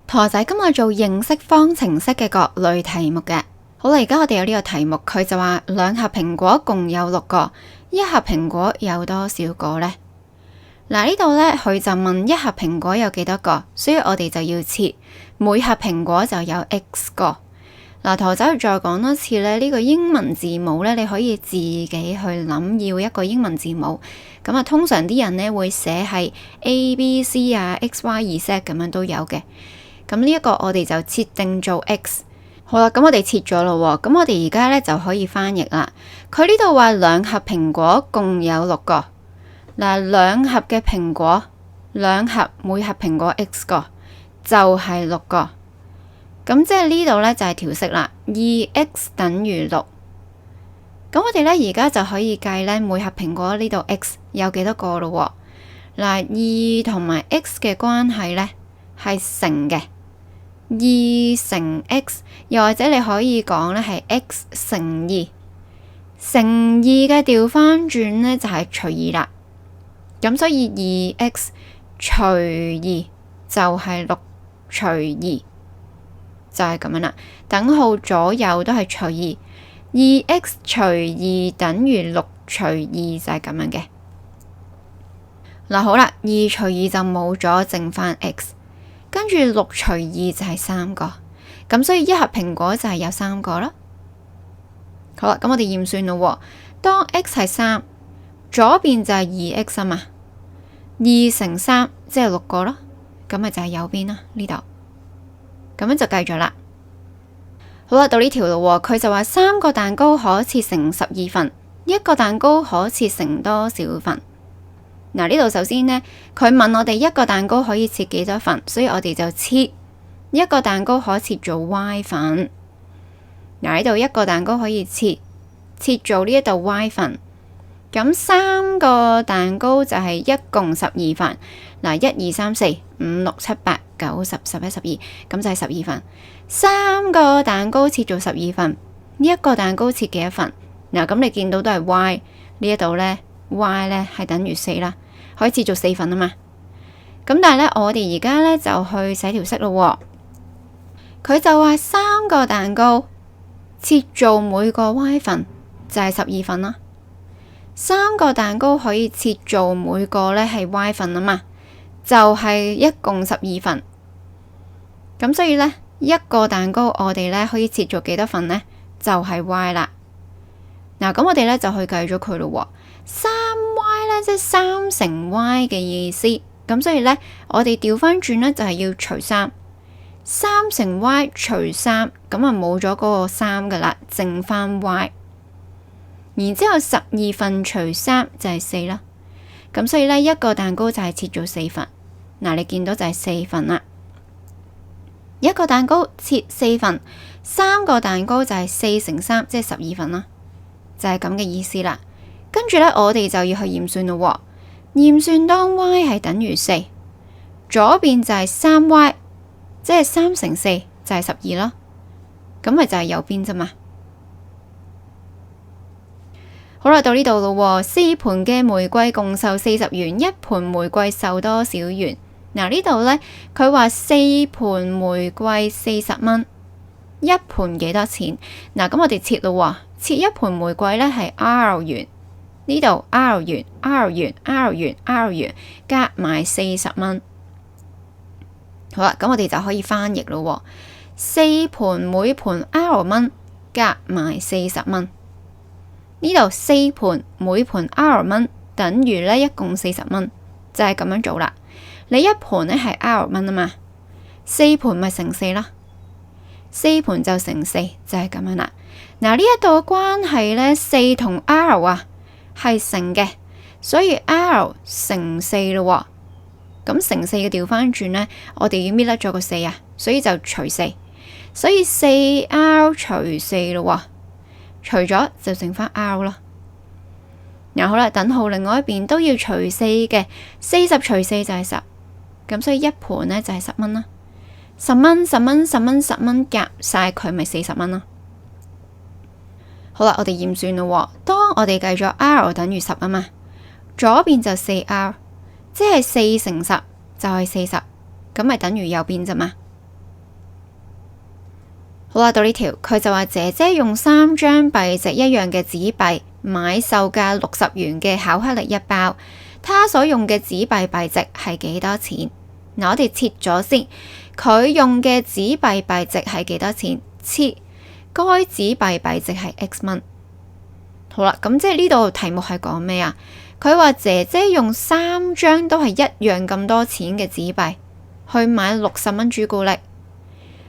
陀仔今日做認識方程式嘅各類題目嘅。好啦，而家我哋有呢個題目，佢就話兩盒蘋果共有6個，一盒蘋果有多少個呢？嗱，呢度呢，佢就問一盒蘋果有幾多個，所以我哋就要設每盒蘋果就有 X 個。嗱，陀仔再講多次呢，呢個英文字母呢，你可以自己去諗要一個英文字母。咁啊，通常啲人呢會寫係 A、B、C 啊、X、Y、Z 咁樣都有嘅。咁呢一個我哋就設定做 X。好啦，咁我哋設咗咯，咁我哋而家呢就可以翻譯啦。佢呢度話兩盒蘋果共有6個。嗱，兩盒嘅蘋果，兩盒每盒蘋果 X 個，就係6個。咁即係呢度呢，就係調式啦，2x等於6。咁我哋呢而家就可以計呢每盒蘋果呢度 X 有幾多個咯。嗱，2同埋 X 嘅關係呢係乘嘅，2乘 X， 又或者你可以講呢係 X 乘2，乘2嘅調翻轉呢就係除2啦。咁所以 2x 除2就係6除2，就係咁樣啦。等號左右都係除2， 2x 除2等於6除2就係咁樣嘅。嗱，好啦，2除2就冇咗，剩翻 x， 跟住6除2就係3個，咁所以一盒蘋果就係有3個啦。好啦，咁我哋驗算咯。當 x 係3，左邊就係 2x 啊嘛，2乘3即係6個咯，咁咪就係右邊啦呢度，咁樣就計咗啦。好啦，到呢條咯，佢就話3個蛋糕可切成12份，一個蛋糕可切成多少份？嗱，呢度首先呢，佢問我哋一個蛋糕可以切幾多份，所以我哋就切一個蛋糕可切做 y 份。嗱，呢度一個蛋糕可以切做呢一度 y 份。咁3個蛋糕就係一共12份。嗱，1、2、3、4、5、6、7、8、9、10、11、12，咁就係12份。3個蛋糕切做12份，一個蛋糕切幾多份？嗱，咁你見到都係 y 呢一度呢 y 呢係等於4啦，可以切做4份啊嘛。咁但係呢，我哋而家呢就去寫條式咯。佢就話3個蛋糕切做每個 y 份就係12份啦。3個蛋糕可以切做每個呢係 y 份啊嘛，就係一共12份。咁所以呢，一個蛋糕我哋呢可以切做幾多份呢？就係 y 啦。嗱，咁我哋呢就去計咗佢咯。3y 呢即係3乘 y 嘅意思。咁所以呢，我哋調翻轉呢就係要除3，3乘 y 除3，咁啊冇咗嗰個3噶啦，剩翻 y。然之後12份除3就係4啦，咁所以呢，一個蛋糕就係切咗4份。嗱，你見到就係4份啦。一個蛋糕切4份，3個蛋糕就係4乘3，即係12份啦，就係咁嘅意思啦。跟住呢，我哋就要去驗算咯。驗算當 y 係等於4，左邊就係3y，即係3乘4就係12咯，咁咪就係右邊啫嘛。好啦，到呢度咯，4盤嘅玫瑰共售40元，一盤玫瑰售多少元？嗱，呢度呢，佢話4盤玫瑰40蚊，一盤幾多錢？嗱，咁我哋切咯，切一盤玫瑰呢係 R 元，呢度 R 元、R 元、R 元、R 元，加埋40蚊。好啦，咁我哋就可以翻譯咯，4盤每盤 R 蚊，加埋40蚊。呢度4盤每盤 R 蚊，等於呢一共40蚊，就係咁樣做啦。你一盤呢係 R 蚊啊嘛，4盤咪乘4啦，4盤就乘4，就係咁樣啦。嗱，呢一度嘅關係呢，4同 R 啊係乘嘅，所以 R 乘4咯。咁乘4嘅調翻轉呢，我哋要搣甩咗個4啊，所以就除4，所以4R 除4咯。除咗就剩翻 R 咯。嗱，好啦，等號另外一邊都要除4嘅，40除4就係10，咁所以一盤呢就係10蚊啦。10蚊、10蚊、10蚊、10蚊夾晒佢咪40蚊咯。好啦，我哋驗算咯。當我哋計咗 R 等於10啊嘛，左邊就 4R，即係4乘10就係40，咁咪等於右邊啫嘛。好啦，到呢條佢就話姐姐用3張幣值一樣嘅紙幣買售價60元嘅巧克力一包，他所用嘅紙幣幣值係幾多錢？嗱，我哋切咗先，佢用嘅紙幣幣值係幾多錢？切，該紙幣幣值係 X 蚊。好啦，咁即係呢度題目係講咩啊？佢話姐姐用3張都係一樣咁多錢嘅紙幣去買60蚊朱古力，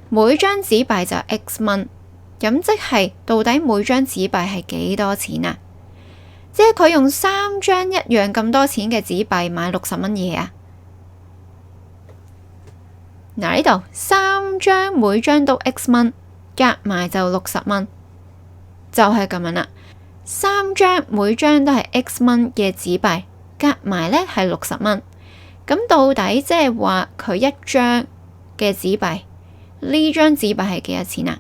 每張紙幣就 X 蚊，咁即係到底每張紙幣係幾多錢啊？即係佢用3張一樣咁多錢嘅紙幣買60蚊嘢啊？嗱，呢度3張每張都 X 蚊，夾埋就60蚊，就係咁樣啦。3張每張都係 X 蚊嘅紙幣，夾埋呢係60蚊。咁到底即係話佢一張嘅紙幣，呢張紙幣係幾多錢啊？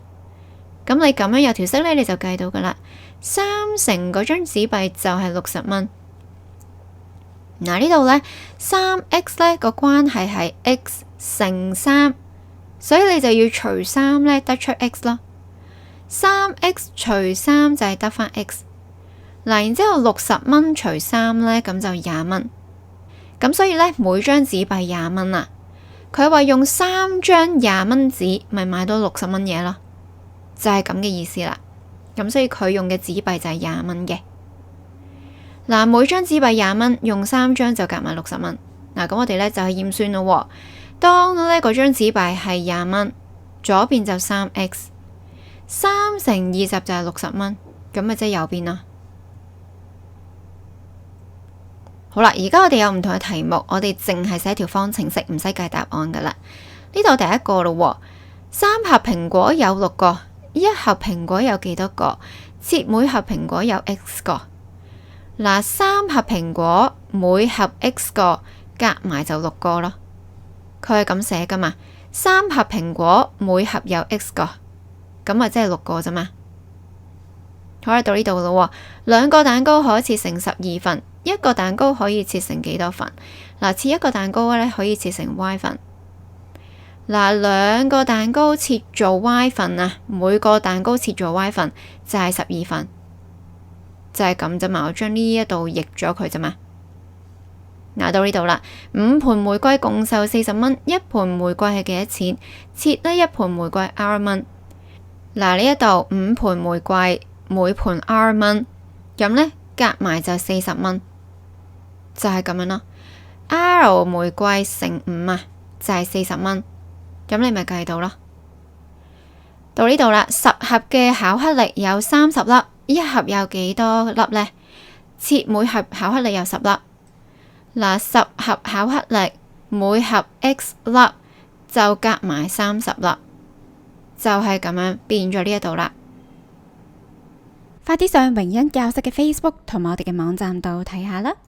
咁你咁樣有條式呢，你就計到噶啦。3乘嗰張紙幣就係60蚊。嗱，呢度呢 3x 呢個關係係 x 乘3，所以你就要除3呢得出 x 咯。3x 除3就係得返 x。嗱，然之後60蚊除3呢，咁就20蚊。咁所以呢，每張紙幣20蚊啦。佢話用3張20蚊紙，咪買到60蚊嘢咯，就係咁嘅意思啦。咁所以佢用嘅紙幣就係20蚊嘅。嗱，每張紙幣20蚊，用3張就夾埋60蚊。嗱，咁我哋呢就係驗算咯。當呢嗰張紙幣係20蚊，左邊就3x， 3乘20就係60蚊，咁咪即係右邊啦。好啦，而家我哋有唔同嘅題目，我哋淨係寫條方程式，唔使計答案噶啦。呢度第一個咯，3盒蘋果有6個，一盒蘋果有幾多個？切每盒蘋果有 x 個。嗱，3盒蘋果每盒 x 個，夾埋就6個咯。佢係咁寫噶嘛？3盒蘋果每盒有 x 個，咁咪即係6個啫嘛。好啦，到呢度咯，2個蛋糕可以切成12份。一個蛋糕可以切成幾多份？嗱，切一個蛋糕咧可以切成 y 份。嗱，2個蛋糕切做 y 份啊，每個蛋糕切做 y 份就係12份，就係咁啫嘛。我將呢一度譯咗佢啫嘛。嗱，到呢度啦，5盆玫瑰共售40蚊，一盆玫瑰係幾多錢？切呢一盆玫瑰 R 蚊。嗱，呢一度5盆玫瑰每盆 R 蚊，咁呢夾埋就40蚊。就係咁樣咯。R 玫瑰乘5啊，就係40蚊。咁你咪計到咯。到呢度啦，10盒嘅巧克力有30粒，一盒有幾多粒呢？切每盒巧克力有10粒。嗱，10盒巧克力每盒 X 粒就夾埋30粒，就係咁樣變咗呢一度啦。快啲上榮恩教室嘅 Facebook 同埋我哋嘅網站度睇下啦。